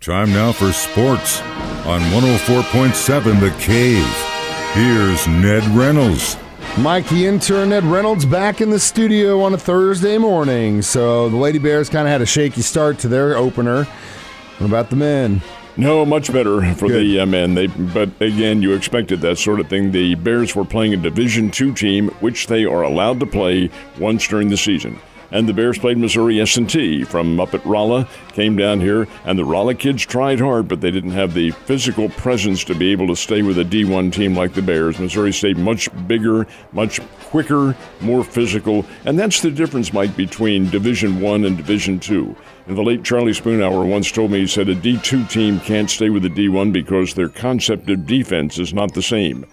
Time now for sports on 104.7 The Cave. Here's Ned Reynolds. Mike, the intern, Ned Reynolds, back in the studio on a Thursday morning. So the Lady Bears kind of had a shaky start to their opener. What about the men? No, much better for the men. But again, you expected that sort of thing. The Bears were playing a Division II team, which they are allowed to play once during the season. And the Bears played Missouri S&T from up at Rolla, came down here, and the Rolla kids tried hard, but they didn't have the physical presence to be able to stay with a D1 team like the Bears. Missouri State much bigger, much quicker, more physical, and that's the difference, Mike, between Division I and Division II. And the late Charlie Spoonhour once told me, he said, a D2 team can't stay with a D1 because their concept of defense is not the same.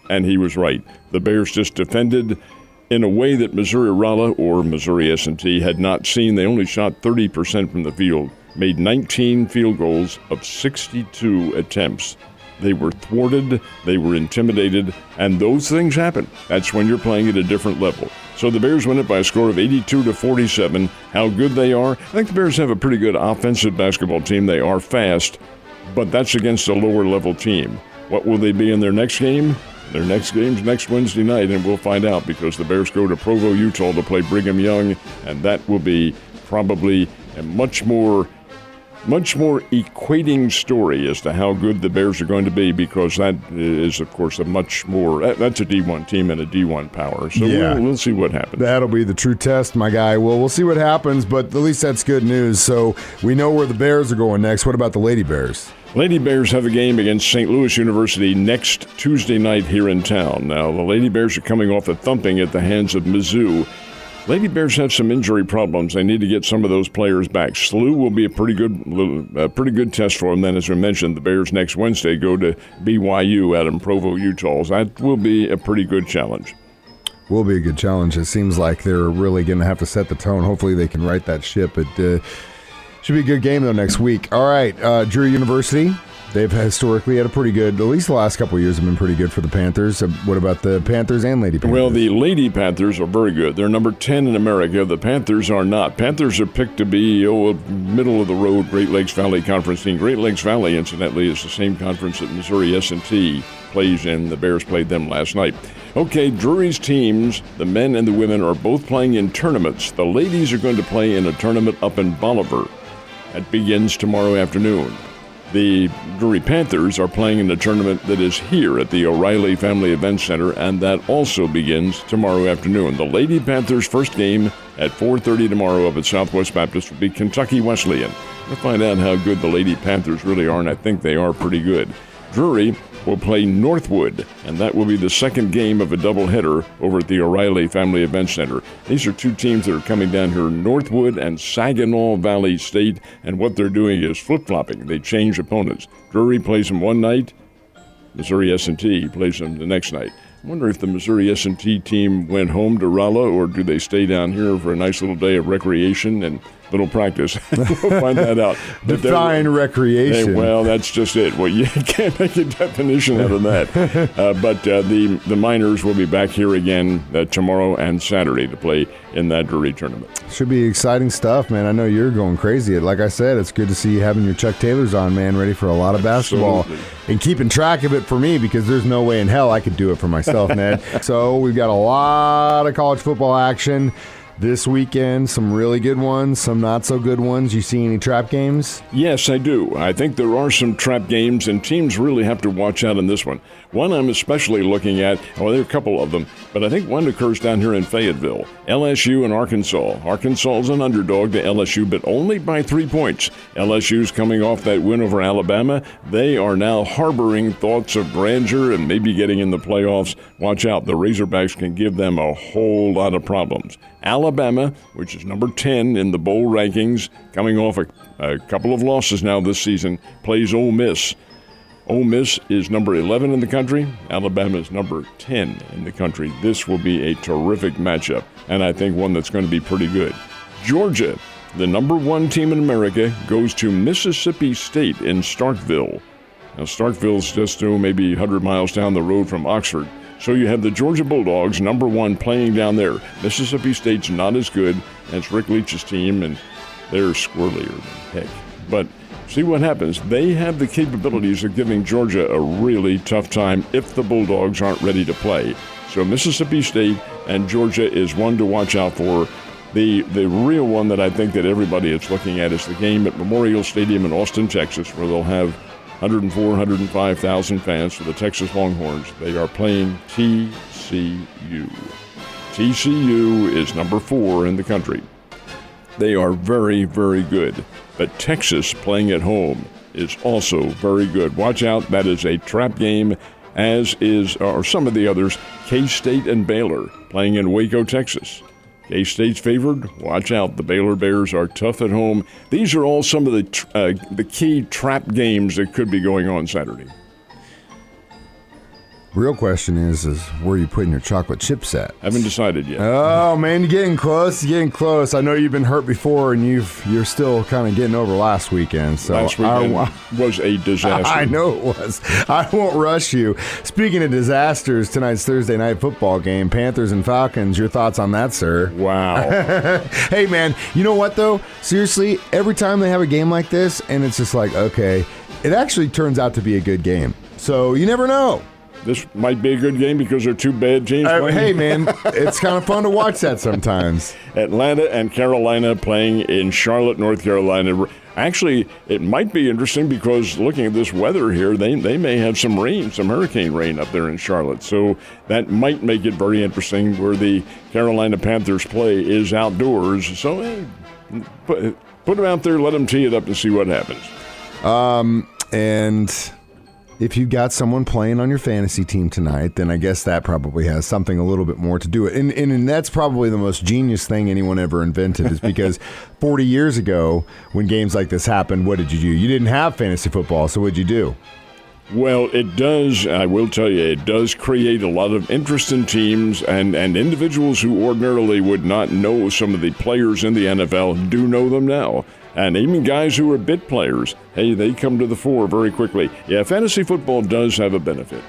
And he was right. The Bears just defended in a way that Missouri Rolla or Missouri S&T had not seen. They only shot 30% from the field, made 19 field goals of 62 attempts. They were thwarted, they were intimidated, and those things happen. That's when you're playing at a different level. So the Bears win it by a score of 82-47. How good they are? I think the Bears have a pretty good offensive basketball team. They are fast, but that's against a lower level team. What will they be in their next game? Their next game's next Wednesday night, and we'll find out because the Bears go to Provo, Utah to play Brigham Young, and that will be probably a much more equating story as to how good the Bears are going to be, because that is, of course, that's a D1 team and a D1 power. So we'll see what happens. That'll be the true test, my guy. Well, we'll see what happens, but at least that's good news. So we know where the Bears are going next. What about the Lady Bears? Lady Bears have a game against St. Louis University next Tuesday night here in town. Now, the Lady Bears are coming off a thumping at the hands of Mizzou. Lady Bears have some injury problems. They need to get some of those players back. SLU will be a pretty good test for them. Then, as we mentioned, the Bears next Wednesday go to BYU out in Provo, Utah. That will be a pretty good challenge. Will be a good challenge. It seems like they're really going to have to set the tone. Hopefully they can right that ship. It should be a good game, though, next week. All right, Drury University. They've historically had a pretty good, at least the last couple of years have been pretty good for the Panthers. What about the Panthers and Lady Panthers? Well, the Lady Panthers are very good. They're number 10 in America. The Panthers are not. Panthers are picked to be a middle-of-the-road Great Lakes Valley Conference team. Great Lakes Valley, incidentally, is the same conference that Missouri S&T plays in. The Bears played them last night. Okay, Drury's teams, the men and the women, are both playing in tournaments. The ladies are going to play in a tournament up in Bolivar. That begins tomorrow afternoon. The Drury Panthers are playing in a tournament that is here at the O'Reilly Family Event Center, and that also begins tomorrow afternoon. The Lady Panthers' first game at 4:30 tomorrow up at Southwest Baptist will be Kentucky Wesleyan. We'll find out how good the Lady Panthers really are, and I think they are pretty good. Drury will play Northwood, and that will be the second game of a doubleheader over at the O'Reilly Family Event Center. These are two teams that are coming down here, Northwood and Saginaw Valley State, and what they're doing is flip-flopping. They change opponents. Drury plays them one night, Missouri S&T plays them the next night. I wonder if the Missouri S&T team went home to Rolla, or do they stay down here for a nice little day of recreation and little practice? We'll find that out. Define recreation. Hey, well, that's just it. Well, you can't make a definition out of that. But the Miners will be back here again tomorrow and Saturday to play in that Drury tournament. Should be exciting stuff, man. I know you're going crazy. Like I said, it's good to see you having your Chuck Taylors on, man, ready for a lot of basketball. Absolutely. And keeping track of it for me, because there's no way in hell I could do it for myself, Ned. So we've got a lot of college football action this weekend, some really good ones, some not so good ones. You see any trap games? Yes, I do. I think there are some trap games, and teams really have to watch out in this one. One I'm especially looking at, well, there are a couple of them, but I think one occurs down here in Fayetteville. LSU and Arkansas. Arkansas is an underdog to LSU, but only by 3 points. LSU's coming off that win over Alabama. They are now harboring thoughts of grandeur and maybe getting in the playoffs. Watch out. The Razorbacks can give them a whole lot of problems. Alabama, which is number 10 in the bowl rankings, coming off a couple of losses now this season, plays Ole Miss. Ole Miss is number 11 in the country. Alabama is number 10 in the country. This will be a terrific matchup, and I think one that's going to be pretty good. Georgia, the number 1 team in America, goes to Mississippi State in Starkville. Now, Starkville's just maybe 100 miles down the road from Oxford. So you have the Georgia Bulldogs, number 1, playing down there. Mississippi State's not as good. That's Rick Leach's team, and they're squirrelier than heck. But see what happens. They have the capabilities of giving Georgia a really tough time if the Bulldogs aren't ready to play. So Mississippi State and Georgia is one to watch out for. The real one that I think that everybody is looking at is the game at Memorial Stadium in Austin, Texas, where they'll have 104,000, 105,000 fans for the Texas Longhorns. They are playing TCU. TCU is number 4 in the country. They are very, very good. But Texas playing at home is also very good. Watch out, that is a trap game, as is, or some of the others, K-State and Baylor playing in Waco, Texas. K-State's favored. Watch out, the Baylor Bears are tough at home. These are all some of the key trap games that could be going on Saturday. Real question is where are you putting your chocolate chips at? Haven't decided yet. Oh, man, you're getting close. You're getting close. I know you've been hurt before, and you're still kind of getting over last weekend. So last weekend was a disaster. I know it was. I won't rush you. Speaking of disasters, tonight's Thursday night football game, Panthers and Falcons. Your thoughts on that, sir? Wow. Hey, man, you know what, though? Seriously, every time they have a game like this, and it's just like, okay, it actually turns out to be a good game. So you never know. This might be a good game because they're two bad teams playing. Hey, man, it's kind of fun to watch that sometimes. Atlanta and Carolina playing in Charlotte, North Carolina. Actually, it might be interesting because looking at this weather here, they may have some rain, some hurricane rain up there in Charlotte. So that might make it very interesting where the Carolina Panthers play is outdoors. So hey, put them out there, let them tee it up and see what happens. And if you got someone playing on your fantasy team tonight, then I guess that probably has something a little bit more to do it. And that's probably the most genius thing anyone ever invented is because 40 years ago, when games like this happened, what did you do? You didn't have fantasy football, so what'd you do? Well, it does, I will tell you, it does create a lot of interest in teams, and individuals who ordinarily would not know some of the players in the NFL do know them now. And even guys who are bit players, hey, they come to the fore very quickly. Yeah, fantasy football does have a benefit.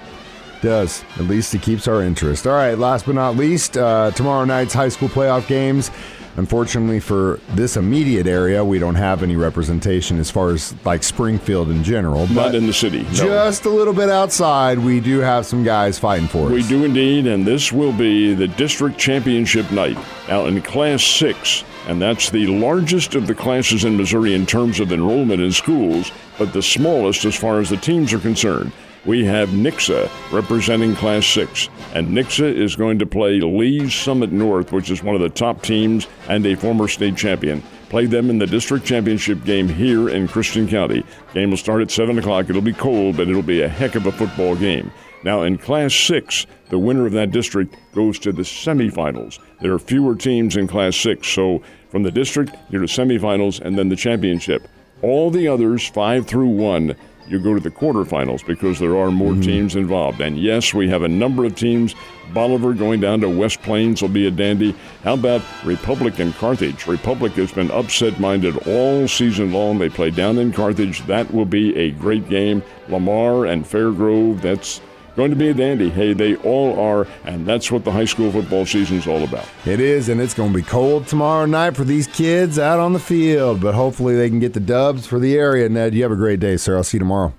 Does. At least it keeps our interest. All right, last but not least, tomorrow night's high school playoff games. Unfortunately for this immediate area, we don't have any representation as far as like Springfield in general. Not in the city. No. Just a little bit outside, we do have some guys fighting for us. We do indeed, and this will be the district championship night out in Class 6. And that's the largest of the classes in Missouri in terms of enrollment in schools, but the smallest as far as the teams are concerned. We have Nixa representing Class 6, and Nixa is going to play Lee's Summit North, which is one of the top teams and a former state champion. Play them in the district championship game here in Christian County. Game will start at 7 o'clock. It'll be cold, but it'll be a heck of a football game. Now, in Class 6, the winner of that district goes to the semifinals. There are fewer teams in Class 6, so from the district, you're to semifinals and then the championship. All the others, 5 through 1, you go to the quarterfinals because there are more teams involved. And yes, we have a number of teams. Bolivar going down to West Plains will be a dandy. How about Republic and Carthage? Republic has been upset-minded all season long. They play down in Carthage. That will be a great game. Lamar and Fairgrove, that's going to be a dandy. Hey, they all are, and that's what the high school football season is all about. It is, and it's going to be cold tomorrow night for these kids out on the field, but hopefully they can get the dubs for the area. Ned, you have a great day, sir. I'll see you tomorrow.